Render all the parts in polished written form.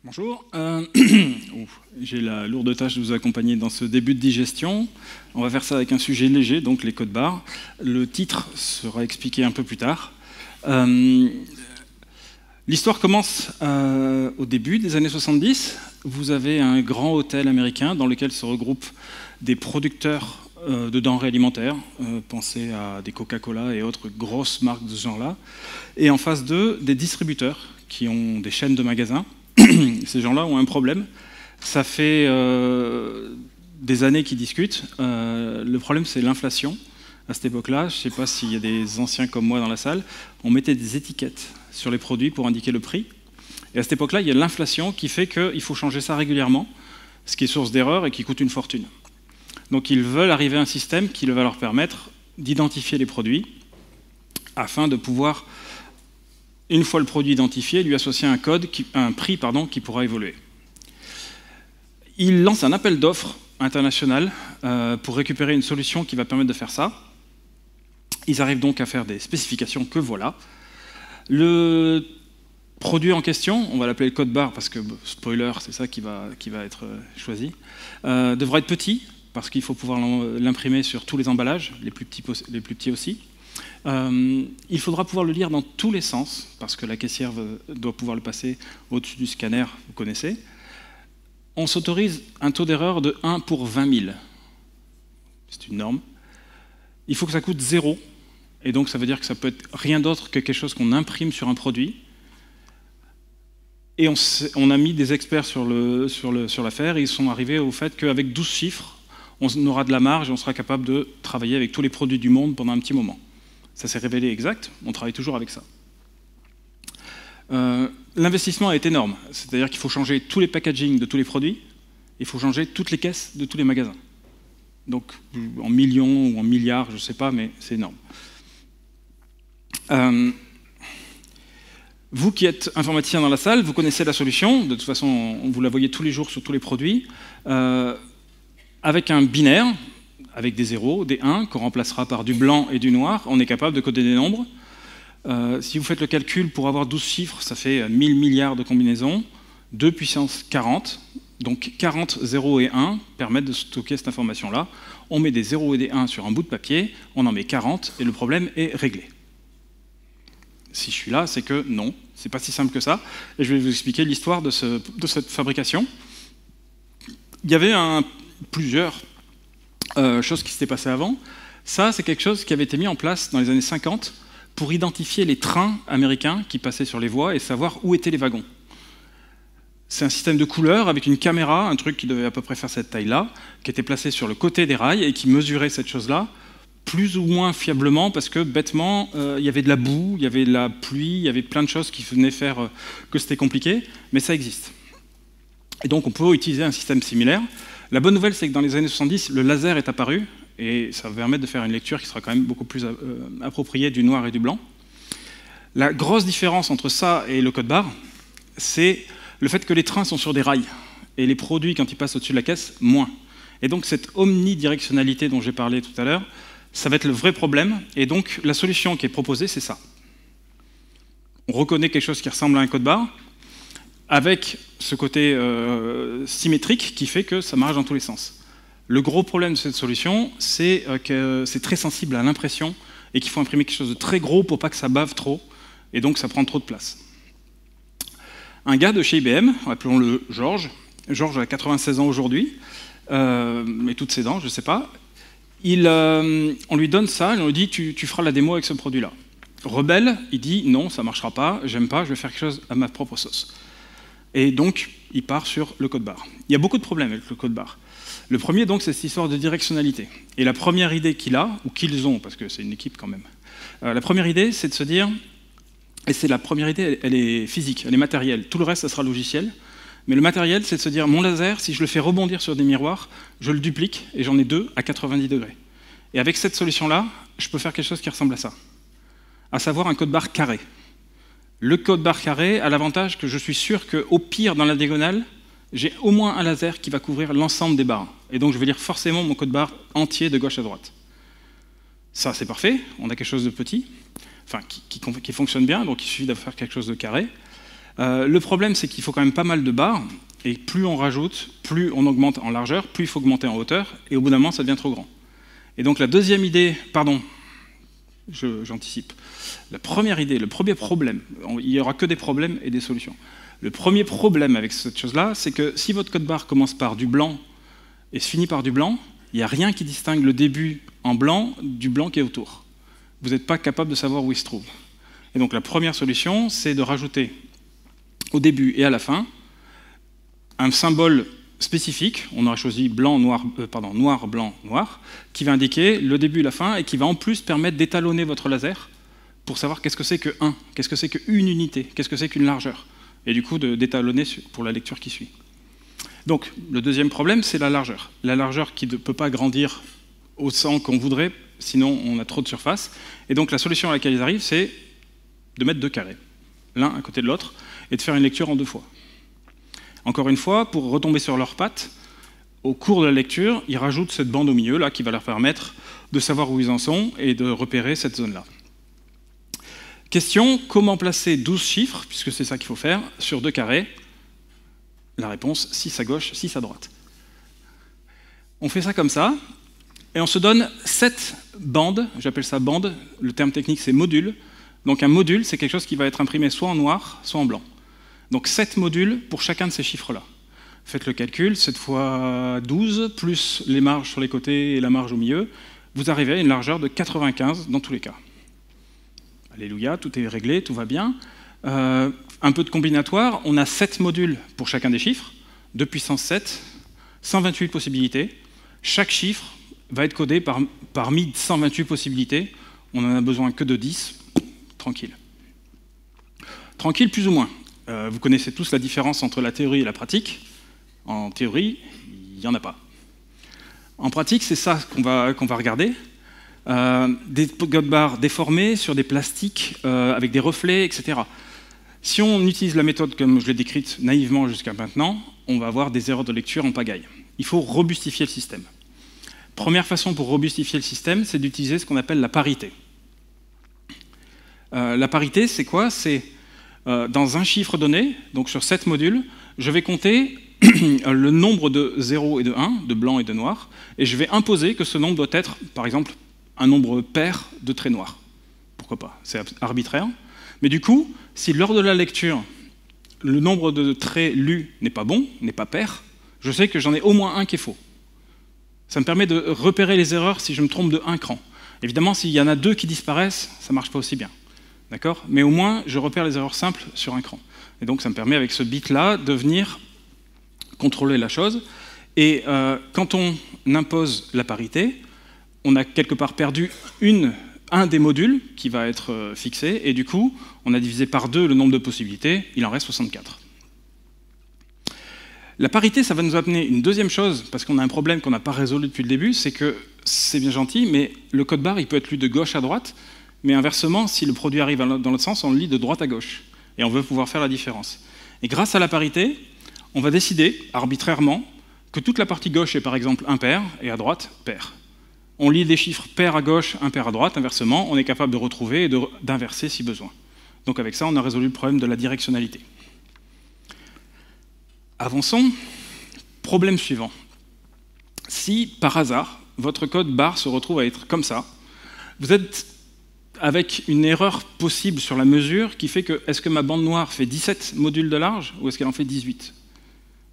Bonjour, j'ai la lourde tâche de vous accompagner dans ce début de digestion. On va faire ça avec un sujet léger, donc les codes barres. Le titre sera expliqué un peu plus tard. L'histoire commence au début des années 70. Vous avez un grand hôtel américain dans lequel se regroupent des producteurs de denrées alimentaires. Pensez à des Coca-Cola et autres grosses marques de ce genre-là. Et en face d'eux, des distributeurs qui ont des chaînes de magasins. Ces gens-là ont un problème. Ça fait des années qu'ils discutent. Le problème, c'est l'inflation. À cette époque-là, je ne sais pas s'il y a des anciens comme moi dans la salle, on mettait des étiquettes sur les produits pour indiquer le prix. Et à cette époque-là, il y a l'inflation qui fait qu'il faut changer ça régulièrement, ce qui est source d'erreur et qui coûte une fortune. Donc ils veulent arriver à un système qui va leur permettre d'identifier les produits afin de pouvoir, une fois le produit identifié, lui associer un prix qui pourra évoluer. Ils lancent un appel d'offres international pour récupérer une solution qui va permettre de faire ça. Ils arrivent donc à faire des spécifications que voilà. Le produit en question, on va l'appeler le code barre parce que, spoiler, c'est ça qui va être choisi, devra être petit parce qu'il faut pouvoir l'imprimer sur tous les emballages, les plus petits aussi. Il faudra pouvoir le lire dans tous les sens, parce que la caissière doit pouvoir le passer au-dessus du scanner, vous connaissez. On s'autorise un taux d'erreur de 1 pour 20 000. C'est une norme. Il faut que ça coûte 0, et donc ça veut dire que ça peut être rien d'autre que quelque chose qu'on imprime sur un produit. Et on a mis des experts sur l'affaire, et ils sont arrivés au fait qu'avec 12 chiffres, on aura de la marge et on sera capable de travailler avec tous les produits du monde pendant un petit moment. Ça s'est révélé exact, on travaille toujours avec ça. L'investissement est énorme, c'est-à-dire qu'il faut changer tous les packaging de tous les produits, il faut changer toutes les caisses de tous les magasins. Donc en millions ou en milliards, je ne sais pas, mais c'est énorme. Vous qui êtes informaticien dans la salle, vous connaissez la solution, de toute façon vous la voyez tous les jours sur tous les produits, avec un binaire, avec des 0, des 1, qu'on remplacera par du blanc et du noir, on est capable de coder des nombres. Si vous faites le calcul, pour avoir 12 chiffres, ça fait 1000 milliards de combinaisons, 2 puissance 40, donc 40 0 et 1 permettent de stocker cette information-là. On met des 0 et des 1 sur un bout de papier, on en met 40, et le problème est réglé. Si je suis là, c'est que non, c'est pas si simple que ça, et je vais vous expliquer l'histoire de cette fabrication. Il y avait plusieurs choses qui s'étaient passées avant. Ça, c'est quelque chose qui avait été mis en place dans les années 50 pour identifier les trains américains qui passaient sur les voies et savoir où étaient les wagons. C'est un système de couleurs avec une caméra, un truc qui devait à peu près faire cette taille-là, qui était placé sur le côté des rails et qui mesurait cette chose-là plus ou moins fiablement parce que, bêtement, il y avait de la boue, il y avait de la pluie, il y avait plein de choses qui venaient faire que c'était compliqué, mais ça existe. Et donc, on peut utiliser un système similaire. La bonne nouvelle, c'est que dans les années 70, le laser est apparu, et ça va permettre de faire une lecture qui sera quand même beaucoup plus appropriée du noir et du blanc. La grosse différence entre ça et le code barre, c'est le fait que les trains sont sur des rails, et les produits, quand ils passent au-dessus de la caisse, moins. Et donc cette omnidirectionnalité dont j'ai parlé tout à l'heure, ça va être le vrai problème, et donc la solution qui est proposée, c'est ça. On reconnaît quelque chose qui ressemble à un code barre, avec ce côté symétrique qui fait que ça marche dans tous les sens. Le gros problème de cette solution, c'est que c'est très sensible à l'impression et qu'il faut imprimer quelque chose de très gros pour pas que ça bave trop, et donc ça prend trop de place. Un gars de chez IBM, appelons-le Georges a 96 ans aujourd'hui, mais toutes ses dents, je ne sais pas, on lui donne ça, et on lui dit tu feras la démo avec ce produit-là. Rebelle, il dit non, ça ne marchera pas, j'aime pas, je vais faire quelque chose à ma propre sauce. Et donc, il part sur le code barre. Il y a beaucoup de problèmes avec le code barre. Le premier, donc, c'est cette histoire de directionnalité. Et la première idée qu'il a, ou qu'ils ont, parce que c'est une équipe quand même, la première idée, c'est de se dire, et c'est la première idée, elle est physique, elle est matérielle. Tout le reste, ça sera logiciel. Mais le matériel, c'est de se dire, mon laser, si je le fais rebondir sur des miroirs, je le duplique, et j'en ai 2 à 90 degrés. Et avec cette solution-là, je peux faire quelque chose qui ressemble à ça. À savoir un code barre carré. Le code barre carré a l'avantage que je suis sûr qu'au pire, dans la diagonale, j'ai au moins un laser qui va couvrir l'ensemble des barres. Et donc, je vais lire forcément mon code barre entier de gauche à droite. Ça, c'est parfait. On a quelque chose de petit, enfin, qui fonctionne bien, donc il suffit de faire quelque chose de carré. Le problème, c'est qu'il faut quand même pas mal de barres, et plus on rajoute, plus on augmente en largeur, plus il faut augmenter en hauteur, et au bout d'un moment, ça devient trop grand. Et donc la deuxième idée, pardon, j'anticipe. La première idée, le premier problème, il n'y aura que des problèmes et des solutions. Le premier problème avec cette chose-là, c'est que si votre code barre commence par du blanc et se finit par du blanc, il n'y a rien qui distingue le début en blanc du blanc qui est autour. Vous n'êtes pas capable de savoir où il se trouve. Et donc la première solution, c'est de rajouter au début et à la fin un symbole spécifique, on aurait choisi blanc, noir, noir, blanc, noir, qui va indiquer le début et la fin et qui va en plus permettre d'étalonner votre laser pour savoir qu'est-ce que c'est que 1, qu'est-ce que c'est qu'une unité, qu'est-ce que c'est qu'une largeur, et du coup d'étalonner pour la lecture qui suit. Donc le deuxième problème, c'est la largeur. La largeur qui ne peut pas grandir autant qu'on voudrait, sinon on a trop de surface. Et donc la solution à laquelle ils arrivent, c'est de mettre deux carrés, l'un à côté de l'autre, et de faire une lecture en deux fois. Encore une fois, pour retomber sur leurs pattes, au cours de la lecture, ils rajoutent cette bande au milieu, là, qui va leur permettre de savoir où ils en sont et de repérer cette zone-là. Question, comment placer 12 chiffres, puisque c'est ça qu'il faut faire, sur deux carrés? La réponse, 6 à gauche, 6 à droite. On fait ça comme ça, et on se donne 7 bandes, j'appelle ça bande, le terme technique c'est module. Donc un module, c'est quelque chose qui va être imprimé soit en noir, soit en blanc. Donc 7 modules pour chacun de ces chiffres-là. Faites le calcul, 7 fois 12, plus les marges sur les côtés et la marge au milieu, vous arrivez à une largeur de 95 dans tous les cas. Alléluia, tout est réglé, tout va bien. Un peu de combinatoire, on a 7 modules pour chacun des chiffres, 2 puissance 7, 128 possibilités. Chaque chiffre va être codé parmi 128 possibilités. On n'en a besoin que de 10, tranquille. Tranquille plus ou moins. Vous connaissez tous la différence entre la théorie et la pratique. En théorie, il n'y en a pas. En pratique, c'est ça qu'on va regarder. Des code barres déformés sur des plastiques avec des reflets, etc. Si on utilise la méthode comme je l'ai décrite naïvement jusqu'à maintenant, on va avoir des erreurs de lecture en pagaille. Il faut robustifier le système. Première façon pour robustifier le système, c'est d'utiliser ce qu'on appelle la parité. La parité, c'est quoi? C'est dans un chiffre donné, donc sur 7 modules, je vais compter le nombre de 0 et de 1, de blanc et de noir, et je vais imposer que ce nombre doit être, par exemple, un nombre pair de traits noirs. Pourquoi pas? C'est arbitraire. Mais du coup, si lors de la lecture, le nombre de traits lus n'est pas bon, n'est pas pair, je sais que j'en ai au moins un qui est faux. Ça me permet de repérer les erreurs si je me trompe de un cran. Évidemment, s'il y en a 2 qui disparaissent, ça ne marche pas aussi bien. D'accord? Mais au moins, je repère les erreurs simples sur un cran. Et donc, ça me permet, avec ce bit-là, de venir contrôler la chose. Et quand on impose la parité, on a quelque part perdu un des modules qui va être fixé, et du coup, on a divisé par 2 le nombre de possibilités, il en reste 64. La parité, ça va nous amener une deuxième chose, parce qu'on a un problème qu'on n'a pas résolu depuis le début, c'est que c'est bien gentil, mais le code barre, il peut être lu de gauche à droite, mais inversement, si le produit arrive dans l'autre sens, on le lit de droite à gauche, et on veut pouvoir faire la différence. Et grâce à la parité, on va décider, arbitrairement, que toute la partie gauche est par exemple impair, et à droite, pair. On lit des chiffres pairs à gauche, impair à droite, inversement, on est capable de retrouver et d'inverser si besoin. Donc avec ça, on a résolu le problème de la directionnalité. Avançons. Problème suivant. Si, par hasard, votre code barre se retrouve à être comme ça, vous êtes avec une erreur possible sur la mesure qui fait que, est-ce que ma bande noire fait 17 modules de large ou est-ce qu'elle en fait 18?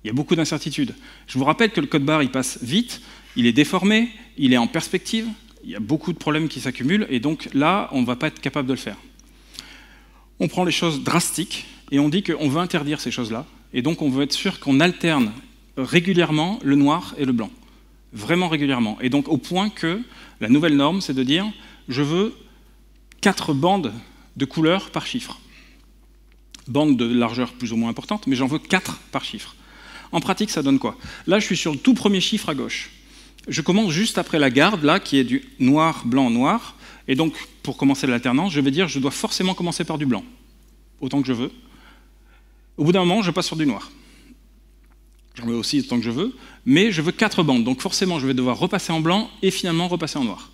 Il y a beaucoup d'incertitudes. Je vous rappelle que le code barre, il passe vite, il est déformé, il est en perspective, il y a beaucoup de problèmes qui s'accumulent, et donc là, on ne va pas être capable de le faire. On prend les choses drastiques, et on dit qu'on veut interdire ces choses-là, et donc on veut être sûr qu'on alterne régulièrement le noir et le blanc. Vraiment régulièrement. Et donc au point que la nouvelle norme, c'est de dire, je veux 4 bandes de couleurs par chiffre. Bandes de largeur plus ou moins importante, mais j'en veux 4 par chiffre. En pratique, ça donne quoi? Là, je suis sur le tout premier chiffre à gauche. Je commence juste après la garde, là, qui est du noir, blanc, noir. Et donc, pour commencer l'alternance, je vais dire je dois forcément commencer par du blanc, autant que je veux. Au bout d'un moment, je passe sur du noir. J'en veux aussi autant que je veux, mais je veux 4 bandes. Donc forcément, je vais devoir repasser en blanc et finalement repasser en noir.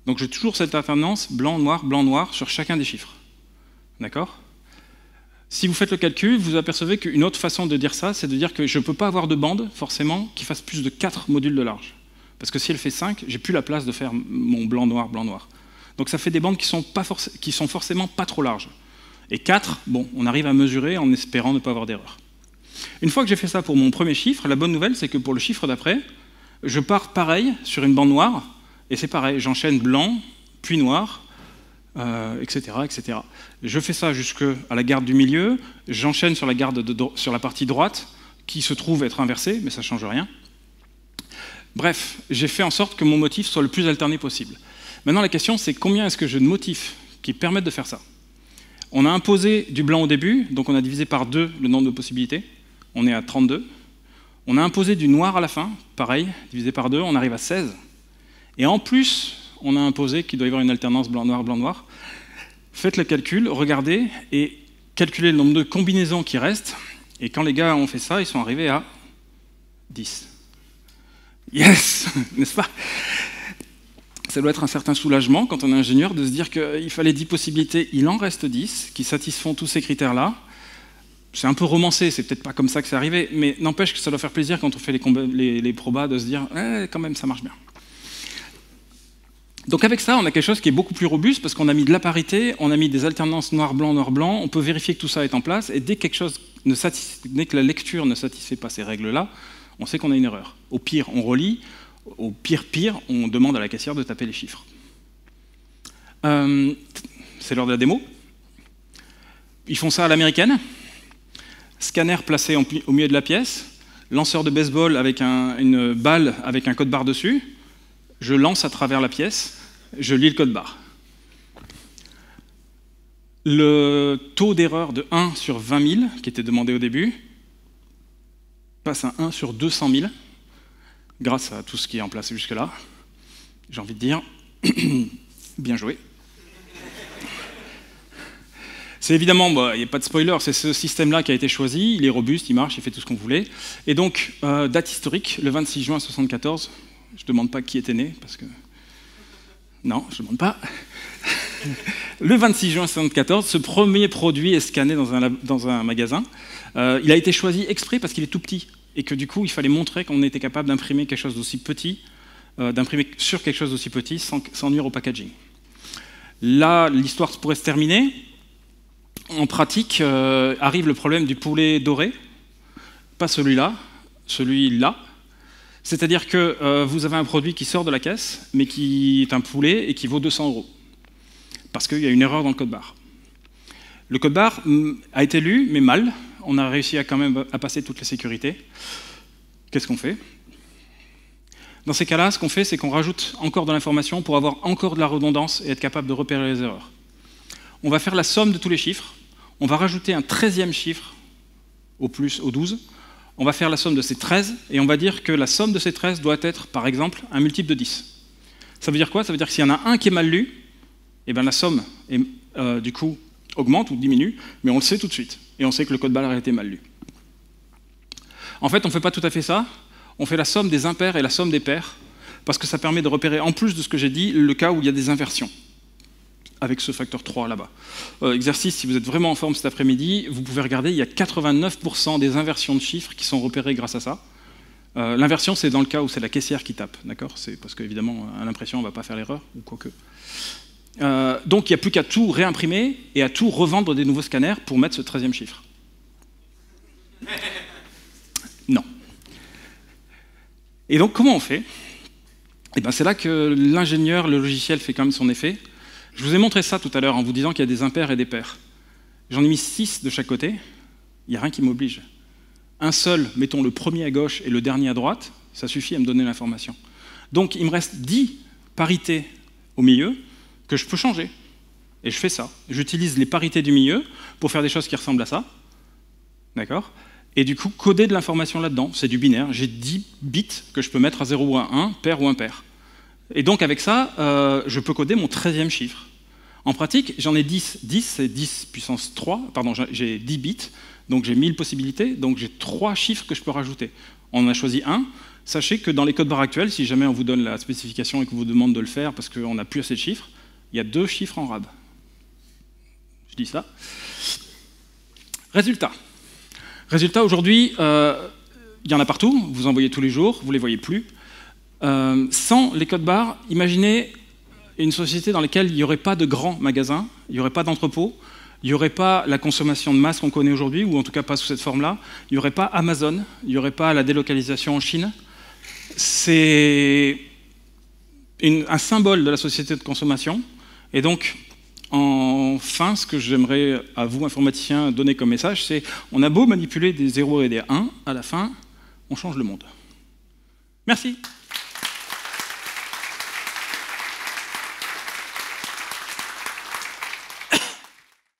Donc j'ai toujours cette alternance blanc, noir, sur chacun des chiffres. D'accord? Si vous faites le calcul, vous apercevez qu'une autre façon de dire ça, c'est de dire que je ne peux pas avoir de bande, forcément, qui fasse plus de 4 modules de large. Parce que si elle fait 5, j'ai plus la place de faire mon blanc-noir, blanc-noir. Donc ça fait des bandes qui sont forcément pas trop larges. Et 4, bon, on arrive à mesurer en espérant ne pas avoir d'erreur. Une fois que j'ai fait ça pour mon premier chiffre, la bonne nouvelle, c'est que pour le chiffre d'après, je pars pareil sur une bande noire, et c'est pareil, j'enchaîne blanc, puis noir, etc., etc. Je fais ça jusqu'à la garde du milieu, j'enchaîne sur la partie droite, qui se trouve être inversée, mais ça ne change rien. Bref, j'ai fait en sorte que mon motif soit le plus alterné possible. Maintenant, la question, c'est combien est-ce que j'ai de motifs qui permettent de faire ça? On a imposé du blanc au début, donc on a divisé par 2 le nombre de possibilités, on est à 32. On a imposé du noir à la fin, pareil, divisé par 2, on arrive à 16. Et en plus, on a imposé qu'il doit y avoir une alternance blanc-noir, blanc-noir. Faites le calcul, regardez, et calculez le nombre de combinaisons qui restent. Et quand les gars ont fait ça, ils sont arrivés à 10. Yes, n'est-ce pas? Ça doit être un certain soulagement quand on est ingénieur de se dire qu'il fallait 10 possibilités, il en reste 10 qui satisfont tous ces critères-là. C'est un peu romancé, c'est peut-être pas comme ça que c'est arrivé, mais n'empêche que ça doit faire plaisir quand on fait les probas de se dire quand même ça marche bien. Donc avec ça, on a quelque chose qui est beaucoup plus robuste parce qu'on a mis de la parité, on a mis des alternances noir-blanc, on peut vérifier que tout ça est en place, et dès que la lecture ne satisfait pas ces règles-là, on sait qu'on a une erreur. Au pire, on relit, au pire, on demande à la caissière de taper les chiffres. C'est l'heure de la démo. Ils font ça à l'américaine. Scanner placé au milieu de la pièce, lanceur de baseball avec une balle avec un code barre dessus, je lance à travers la pièce, je lis le code barre. Le taux d'erreur de 1 sur 20 000, qui était demandé au début, passe à 1 sur 200 000, grâce à tout ce qui est en place jusque-là. J'ai envie de dire, bien joué. C'est évidemment, il n'y a pas de spoiler, c'est ce système-là qui a été choisi, il est robuste, il marche, il fait tout ce qu'on voulait. Et donc, date historique, le 26 juin 1974, je ne demande pas qui était né, parce que... Non, je ne demande pas. Le 26 juin 1974, ce premier produit est scanné dans un magasin. Il a été choisi exprès parce qu'il est tout petit, et que du coup, il fallait montrer qu'on était capable d'imprimer quelque chose d'aussi petit, d'imprimer sur quelque chose d'aussi petit, sans nuire au packaging. Là, l'histoire pourrait se terminer. En pratique, arrive le problème du poulet doré, pas celui-là, celui-là. C'est-à-dire que vous avez un produit qui sort de la caisse, mais qui est un poulet et qui vaut 200 €, parce qu'il y a une erreur dans le code barre. Le code barre a été lu, mais mal. On a réussi quand même à passer toutes les sécurités. Qu'est-ce qu'on fait? Dans ces cas-là, ce qu'on fait, c'est qu'on rajoute encore de l'information pour avoir encore de la redondance et être capable de repérer les erreurs. On va faire la somme de tous les chiffres. On va rajouter un 13e chiffre au 12. On va faire la somme de ces 13 et on va dire que la somme de ces 13 doit être, par exemple, un multiple de 10. Ça veut dire quoi? Ça veut dire que s'il y en a un qui est mal lu, eh bien la somme, du coup, augmente ou diminue, mais on le sait tout de suite. Et on sait que le code barre a été mal lu. En fait, on ne fait pas tout à fait ça. On fait la somme des impairs et la somme des pairs, parce que ça permet de repérer, en plus de ce que j'ai dit, le cas où il y a des inversions, avec ce facteur 3 là-bas. Exercice, si vous êtes vraiment en forme cet après-midi, vous pouvez regarder, il y a 89% des inversions de chiffres qui sont repérées grâce à ça. L'inversion, c'est dans le cas où c'est la caissière qui tape, d'accord? C'est parce qu'évidemment, à l'impression, on ne va pas faire l'erreur, ou quoique. Donc, il n'y a plus qu'à tout réimprimer et à tout revendre des nouveaux scanners pour mettre ce 13e chiffre. Non. Et donc, comment on fait? Eh ben, c'est là que l'ingénieur, le logiciel fait quand même son effet. Je vous ai montré ça tout à l'heure en vous disant qu'il y a des impairs et des pairs. J'en ai mis 6 de chaque côté, il n'y a rien qui m'oblige. Un seul, mettons le premier à gauche et le dernier à droite, ça suffit à me donner l'information. Donc il me reste 10 parités au milieu que je peux changer. Et je fais ça. J'utilise les parités du milieu pour faire des choses qui ressemblent à ça. D'accord? Et du coup, coder de l'information là-dedans, c'est du binaire. J'ai 10 bits que je peux mettre à 0 ou à 1, pair ou impair. Et donc avec ça, je peux coder mon 13e chiffre. En pratique, j'en ai 10. 10, c'est 10 puissance 3. Pardon, j'ai 10 bits, donc j'ai 1000 possibilités, donc j'ai 3 chiffres que je peux rajouter. On en a choisi un. Sachez que dans les codes barres actuels, si jamais on vous donne la spécification et qu'on vous demande de le faire parce qu'on n'a plus assez de chiffres, il y a 2 chiffres en RAB. Je dis ça. Résultat. Résultat, aujourd'hui, il y en a partout, vous en voyez tous les jours, vous ne les voyez plus. Sans les codes barres, imaginez une société dans laquelle il n'y aurait pas de grands magasins, il n'y aurait pas d'entrepôts, il n'y aurait pas la consommation de masse qu'on connaît aujourd'hui, ou en tout cas pas sous cette forme-là, il n'y aurait pas Amazon, il n'y aurait pas la délocalisation en Chine. C'est un symbole de la société de consommation, et donc, enfin, ce que j'aimerais à vous, informaticiens, donner comme message, c'est on a beau manipuler des 0 et des 1, à la fin, on change le monde. Merci.